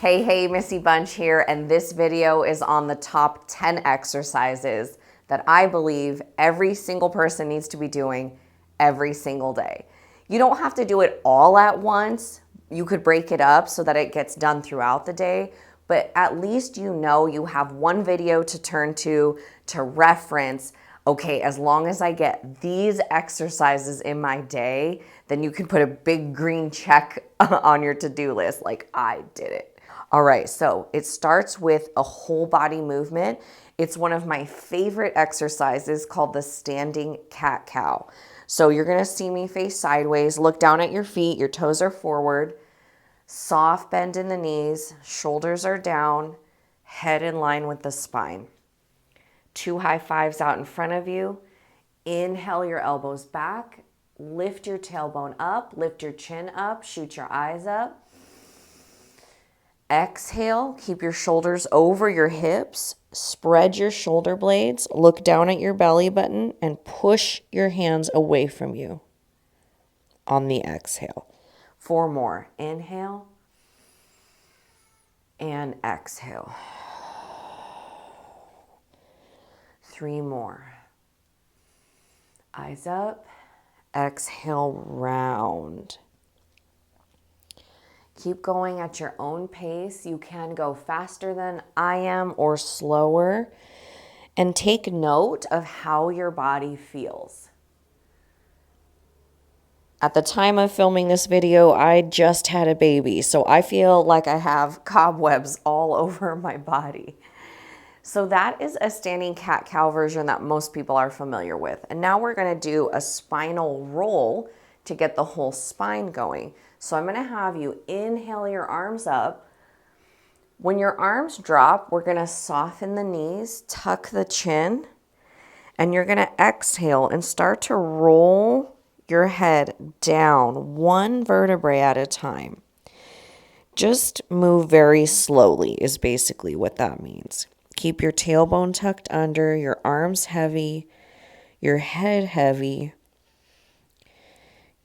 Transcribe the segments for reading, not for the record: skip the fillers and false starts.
Hey, Missy Bunch here, and this video is on the top 10 exercises that I believe every single person needs to be doing every single day. You don't have to do it all at once. You could break it up so that it gets done throughout the day, but at least you know you have one video to turn to reference. Okay, as long as I get these exercises in my day, then you can put a big green check on your to-do list like I did it. All right, so it starts with a whole body movement. It's one of my favorite exercises called the standing cat-cow. So you're gonna see me face sideways, look down at your feet, your toes are forward, soft bend in the knees, shoulders are down, head in line with the spine. 2 high fives out in front of you. Inhale your elbows back, lift your tailbone up, lift your chin up, shoot your eyes up. Exhale, keep your shoulders over your hips, spread your shoulder blades, look down at your belly button, and push your hands away from you on the exhale. 4 more. Inhale and exhale. 3 more. Eyes up. Exhale, round. Keep going at your own pace. You can go faster than I am or slower. And take note of how your body feels. At the time of filming this video, I just had a baby, so I feel like I have cobwebs all over my body. So that is a standing cat-cow version that most people are familiar with. And now we're gonna do a spinal roll to get the whole spine going. So I'm gonna have you inhale your arms up. When your arms drop, we're gonna soften the knees, tuck the chin, and you're gonna exhale and start to roll your head down 1 vertebrae at a time. Just move very slowly is basically what that means. Keep your tailbone tucked under, your arms heavy, your head heavy.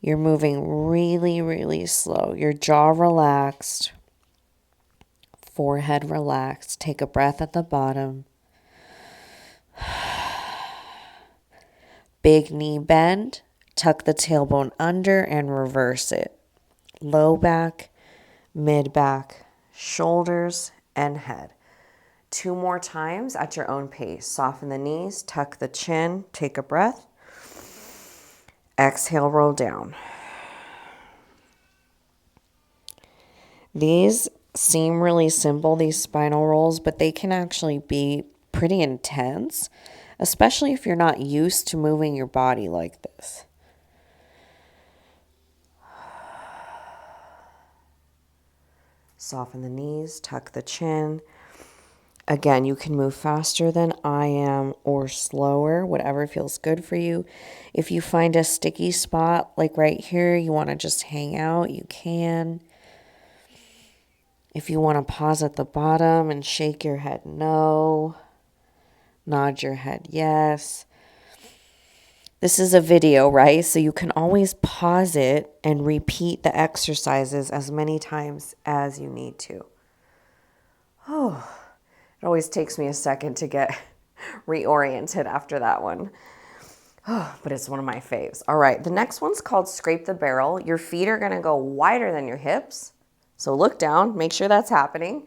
You're moving really, really slow. Your jaw relaxed, forehead relaxed. Take a breath at the bottom. Big knee bend, tuck the tailbone under and reverse it. Low back, mid back, shoulders, and head. 2 more times at your own pace. Soften the knees, tuck the chin, take a breath. Exhale, roll down. These seem really simple, these spinal rolls, but they can actually be pretty intense, especially if you're not used to moving your body like this. Soften the knees, tuck the chin. Again, you can move faster than I am or slower, whatever feels good for you. If you find a sticky spot, like right here, you want to just hang out, you can. If you want to pause at the bottom and shake your head no, nod your head yes. This is a video, right? So you can always pause it and repeat the exercises as many times as you need to. Oh. It always takes me a second to get reoriented after that one. Oh, but it's one of my faves. All right, the next one's called Scrape the Barrel. Your feet are gonna go wider than your hips. So look down, make sure that's happening.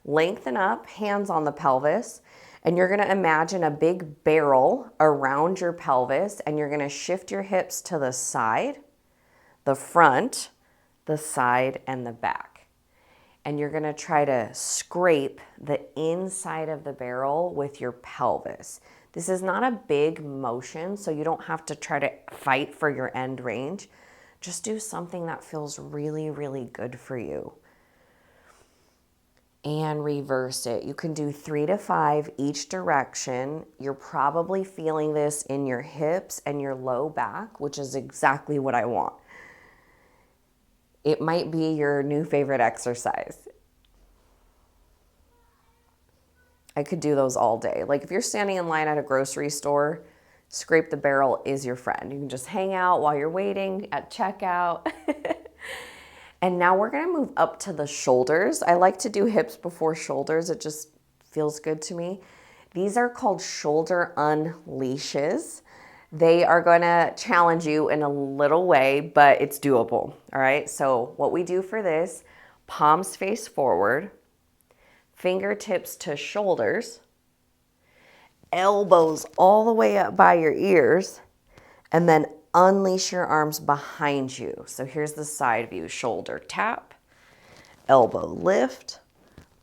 Lengthen up, hands on the pelvis. And you're gonna imagine a big barrel around your pelvis, and you're gonna shift your hips to the side, the front, the side, and the back. And you're gonna try to scrape the inside of the barrel with your pelvis. This is not a big motion, so you don't have to try to fight for your end range. Just do something that feels really, really good for you. And reverse it. You can do 3 to 5 each direction. You're probably feeling this in your hips and your low back, which is exactly what I want. It might be your new favorite exercise. I could do those all day. Like if you're standing in line at a grocery store, Scrape the Barrel is your friend. You can just hang out while you're waiting at checkout. And now we're gonna move up to the shoulders. I like to do hips before shoulders. It just feels good to me. These are called shoulder unleashes. They are gonna challenge you in a little way, but it's doable, all right? So what we do for this, palms face forward, fingertips to shoulders, elbows all the way up by your ears, and then unleash your arms behind you. So here's the side view, shoulder tap, elbow lift,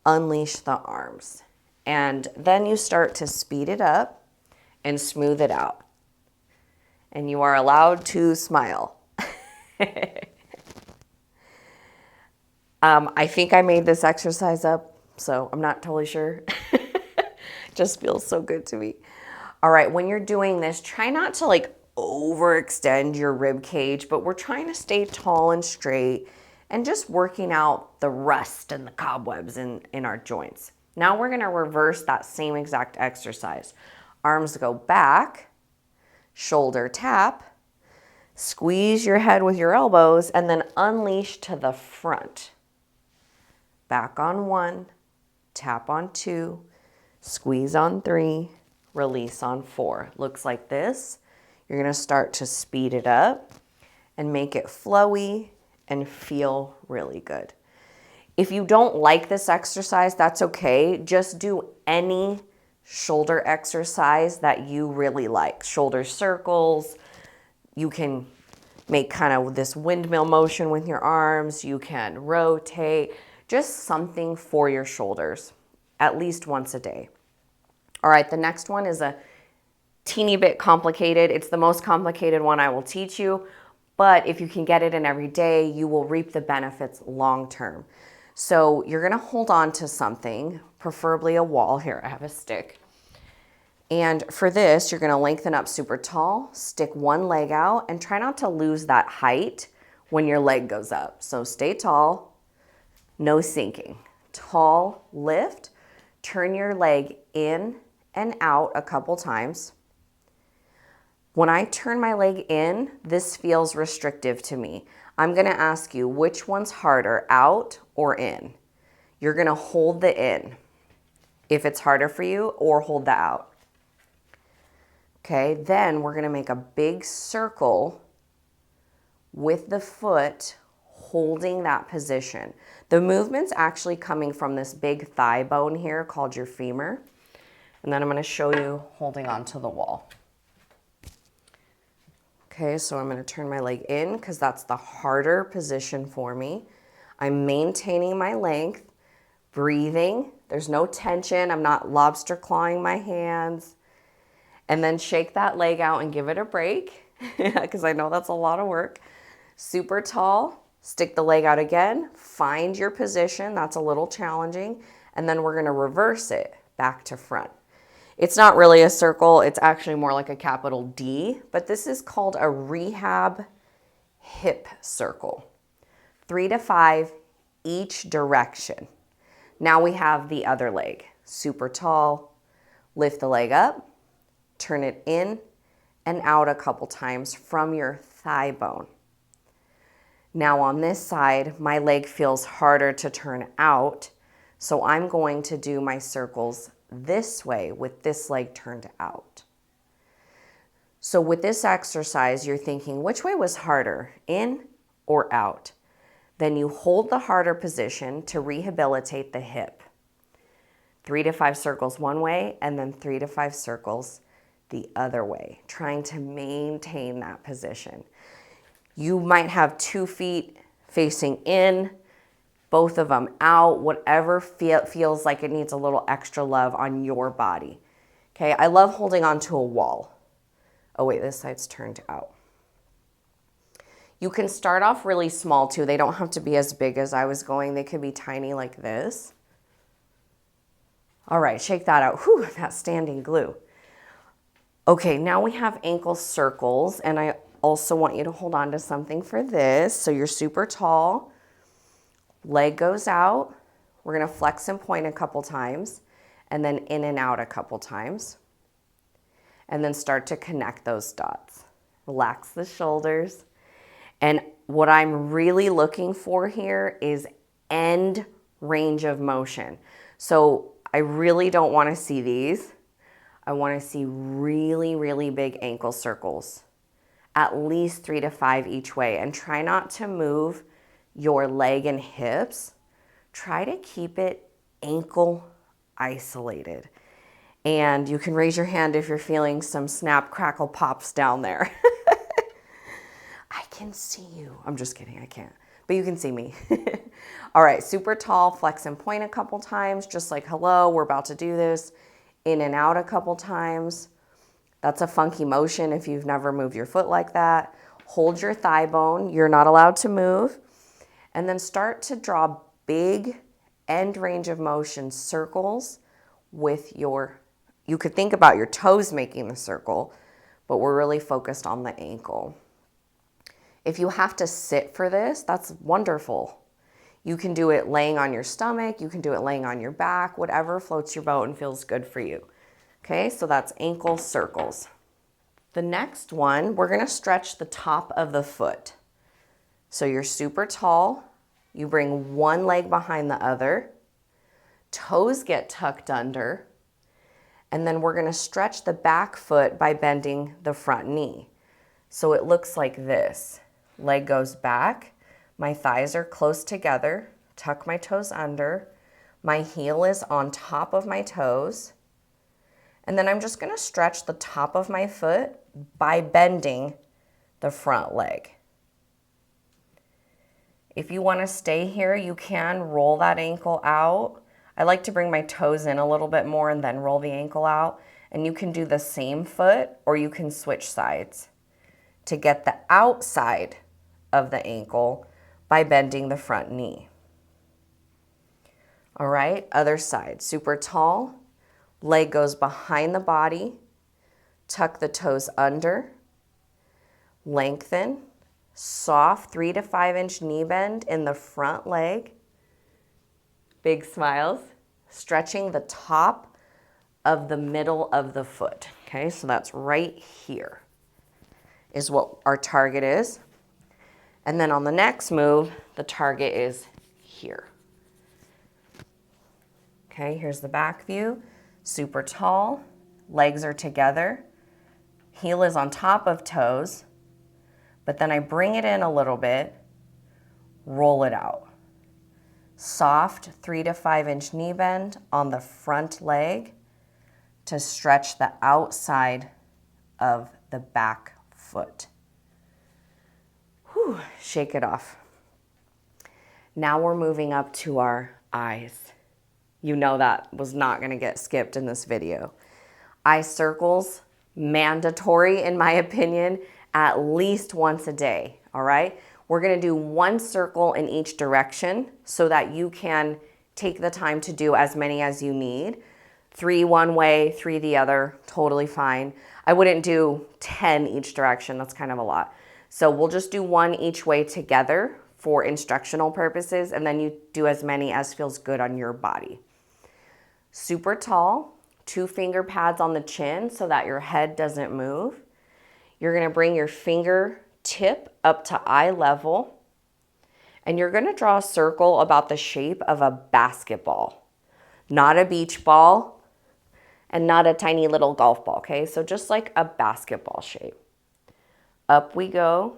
unleash the arms. And then you start to speed it up and smooth it out. And you are allowed to smile. I think I made this exercise up, so I'm not totally sure. Just feels so good to me. All right, when you're doing this, try not to like overextend your rib cage, but we're trying to stay tall and straight and just working out the rust and the cobwebs in our joints. Now we're gonna reverse that same exact exercise. Arms go back, shoulder tap, squeeze your head with your elbows, and then unleash to the front. Back on 1, tap on 2, squeeze on 3, release on 4. Looks like this. You're gonna start to speed it up and make it flowy and feel really good. If you don't like this exercise, that's okay. Just do any shoulder exercise that you really like. Shoulder circles. You can make kind of this windmill motion with your arms. You can rotate. Just something for your shoulders, at least once a day. All right, the next one is a teeny bit complicated. It's the most complicated one I will teach you, but if you can get it in every day, you will reap the benefits long term. So you're gonna hold on to something, preferably a wall. Here, I have a stick. And for this, you're gonna lengthen up super tall, stick one leg out, and try not to lose that height when your leg goes up. So stay tall, no sinking. Tall, lift, turn your leg in and out a couple times. When I turn my leg in, this feels restrictive to me. I'm gonna ask you, which one's harder, out or in? You're gonna hold the in if it's harder for you, or hold the out. Okay, then we're gonna make a big circle with the foot holding that position. The movement's actually coming from this big thigh bone here called your femur. And then I'm gonna show you holding onto the wall. Okay, so I'm gonna turn my leg in because that's the harder position for me. I'm maintaining my length, breathing. There's no tension. I'm not lobster clawing my hands. And then shake that leg out and give it a break because I know that's a lot of work. Super tall, stick the leg out again, find your position. That's a little challenging. And then we're gonna reverse it back to front. It's not really a circle, it's actually more like a capital D, but this is called a Rehab Hip Circle. 3 to 5 each direction. Now we have the other leg. Super tall, lift the leg up, turn it in and out a couple times from your thigh bone. Now on this side, my leg feels harder to turn out, so I'm going to do my circles this way with this leg turned out. So with this exercise, you're thinking, which way was harder, in or out? Then you hold the harder position to rehabilitate the hip. 3 to 5 circles one way, and then 3 to 5 circles the other way, trying to maintain that position. You might have 2 feet facing in, both of them out, whatever feels like it needs a little extra love on your body. Okay, I love holding onto a wall. Oh wait, this side's turned out. You can start off really small too. They don't have to be as big as I was going. They could be tiny like this. All right, shake that out. Whew, that standing glue. Okay, now we have ankle circles, and I also want you to hold on to something for this. So you're super tall. Leg goes out. We're gonna flex and point a couple times and then in and out a couple times. And then start to connect those dots. Relax the shoulders. And what I'm really looking for here is end range of motion. So I really don't want to see these. I want to see really, really big ankle circles, at least 3 to 5 each way. And try not to move your leg and hips. Try to keep it ankle isolated. And you can raise your hand if you're feeling some snap, crackle, pops down there. I can see you. I'm just kidding, I can't. But you can see me. All right, super tall, flex and point a couple times, just like hello, we're about to do this. In and out a couple times. That's a funky motion if you've never moved your foot like that. Hold your thigh bone, you're not allowed to move. And then start to draw big end range of motion circles with you could think about your toes making the circle, but we're really focused on the ankle. If you have to sit for this, that's wonderful. You can do it laying on your stomach, you can do it laying on your back, whatever floats your boat and feels good for you. Okay, so that's ankle circles. The next one, we're gonna stretch the top of the foot. So you're super tall, you bring one leg behind the other, toes get tucked under, and then we're gonna stretch the back foot by bending the front knee. So it looks like this. Leg goes back, my thighs are close together, tuck my toes under, my heel is on top of my toes, and then I'm just gonna stretch the top of my foot by bending the front leg. If you wanna stay here, you can roll that ankle out. I like to bring my toes in a little bit more and then roll the ankle out. And you can do the same foot or you can switch sides to get the outside of the ankle by bending the front knee. All right, other side, super tall, leg goes behind the body, tuck the toes under, lengthen, soft 3 to 5 inch knee bend in the front leg, big smiles, stretching the top of the middle of the foot. Okay, so that's right here is what our target is. And then on the next move, the target is here. Okay, here's the back view. Super tall, legs are together, heel is on top of toes, but then I bring it in a little bit, roll it out. Soft 3 to 5 inch knee bend on the front leg to stretch the outside of the back foot. Whew, shake it off. Now we're moving up to our eyes. You know that was not gonna get skipped in this video. Eye circles, mandatory in my opinion, at least once a day, all right? We're gonna do one circle in each direction so that you can take the time to do as many as you need. 3 one way, 3 the other, totally fine. I wouldn't do 10 each direction, that's kind of a lot. So we'll just do 1 each way together for instructional purposes, and then you do as many as feels good on your body. Super tall, 2 finger pads on the chin so that your head doesn't move. You're gonna bring your finger tip up to eye level, and you're gonna draw a circle about the shape of a basketball, not a beach ball and not a tiny little golf ball, okay? So just like a basketball shape. Up we go.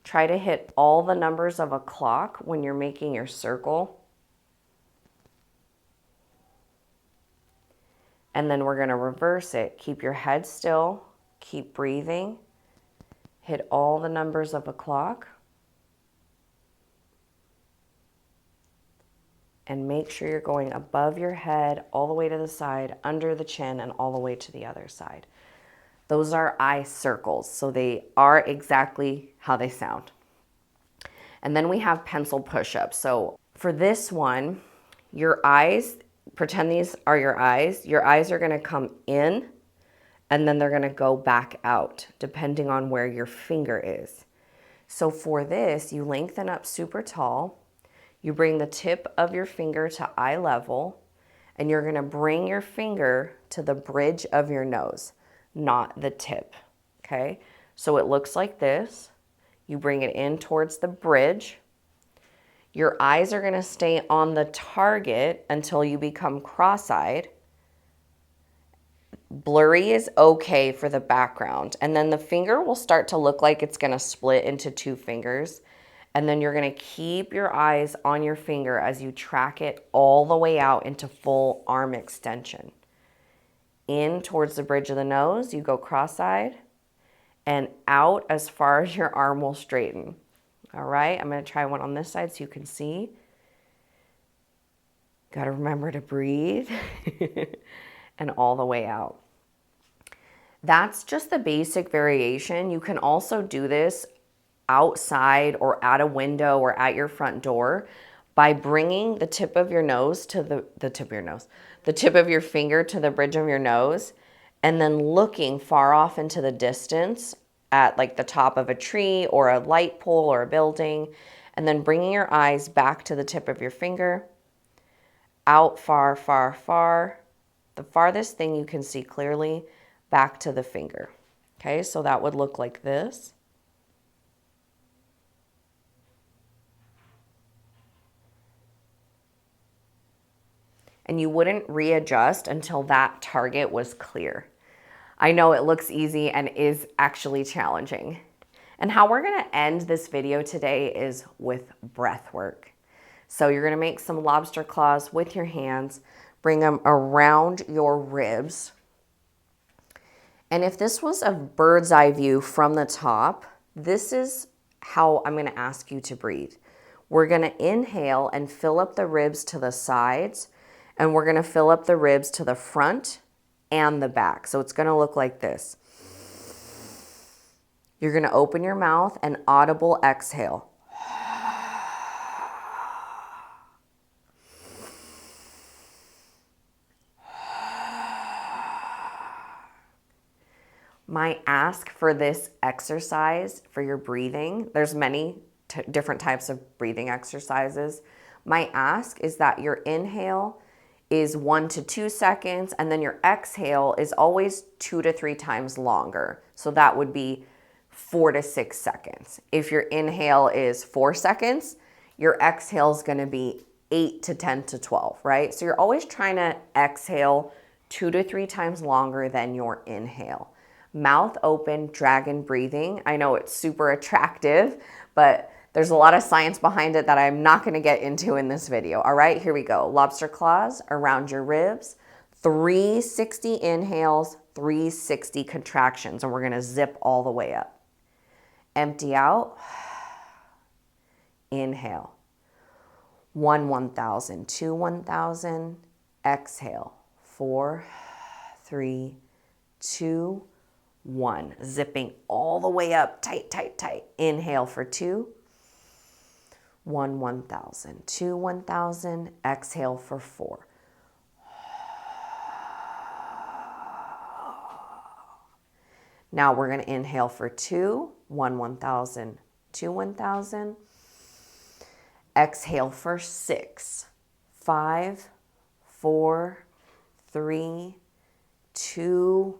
Try to hit all the numbers of a clock when you're making your circle. And then we're gonna reverse it. Keep your head still, keep breathing. Hit all the numbers of a clock. And make sure you're going above your head, all the way to the side, under the chin, and all the way to the other side. Those are eye circles, so they are exactly how they sound. And then we have pencil push-ups. So for this one, your eyes, pretend these are your eyes. Your eyes are gonna come in, and then they're gonna go back out, depending on where your finger is. So for this, you lengthen up super tall, you bring the tip of your finger to eye level, and you're gonna bring your finger to the bridge of your nose, not the tip, okay? So it looks like this. You bring it in towards the bridge. Your eyes are going to stay on the target until you become cross-eyed. Blurry is okay for the background. And then the finger will start to look like it's going to split into two fingers. And then you're going to keep your eyes on your finger as you track it all the way out into full arm extension. In towards the bridge of the nose, you go cross-eyed, and out as far as your arm will straighten. All right, I'm going to try one on this side so you can see. Got to remember to breathe. And all the way out. That's just the basic variation. You can also do this outside or at a window or at your front door by bringing the tip of your nose to the tip of your finger to the bridge of your nose, and then looking far off into the distance at like the top of a tree or a light pole or a building, and then bringing your eyes back to the tip of your finger, out far, far, far, the farthest thing you can see clearly, back to the finger. Okay, so that would look like this. And you wouldn't readjust until that target was clear. I know it looks easy and is actually challenging. And how we're gonna end this video today is with breath work. So you're gonna make some lobster claws with your hands, bring them around your ribs. And if this was a bird's eye view from the top, this is how I'm gonna ask you to breathe. We're gonna inhale and fill up the ribs to the sides, and we're gonna fill up the ribs to the front and the back. So it's gonna look like this. You're gonna open your mouth and audible exhale. My ask for this exercise for your breathing, there's many different types of breathing exercises. My ask is that your inhale is 1 to 2 seconds, and then your exhale is always 2 to 3 times longer. So that would be 4 to 6 seconds. If your inhale is 4 seconds, your exhale is gonna be 8 to 10 to 12, right? So you're always trying to exhale 2 to 3 times longer than your inhale. Mouth open, dragon breathing. I know it's super attractive, but there's a lot of science behind it that I'm not gonna get into in this video. All right, here we go. Lobster claws around your ribs, 360 inhales, 360 contractions, and we're gonna zip all the way up. Empty out, inhale. 1, 1,000, 2, 1,000, exhale. 4, 3, 2, 1. Zipping all the way up, tight, tight, tight. Inhale for 2. 1, 1,000, 2, 1,000, exhale for 4. Now we're going to inhale for 2, 1, 1,000, 2, 1,000. Exhale for 6, 5, 4, 3, 2,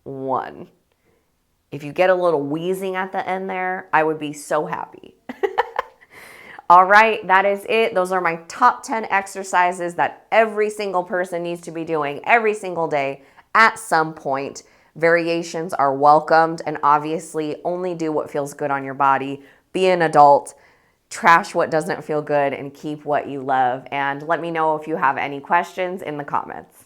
1. If you get a little wheezing at the end there, I would be so happy. All right, that is it. Those are my top 10 exercises that every single person needs to be doing every single day at some point. Variations are welcomed, and obviously only do what feels good on your body. Be an adult, trash what doesn't feel good, and keep what you love. And let me know if you have any questions in the comments.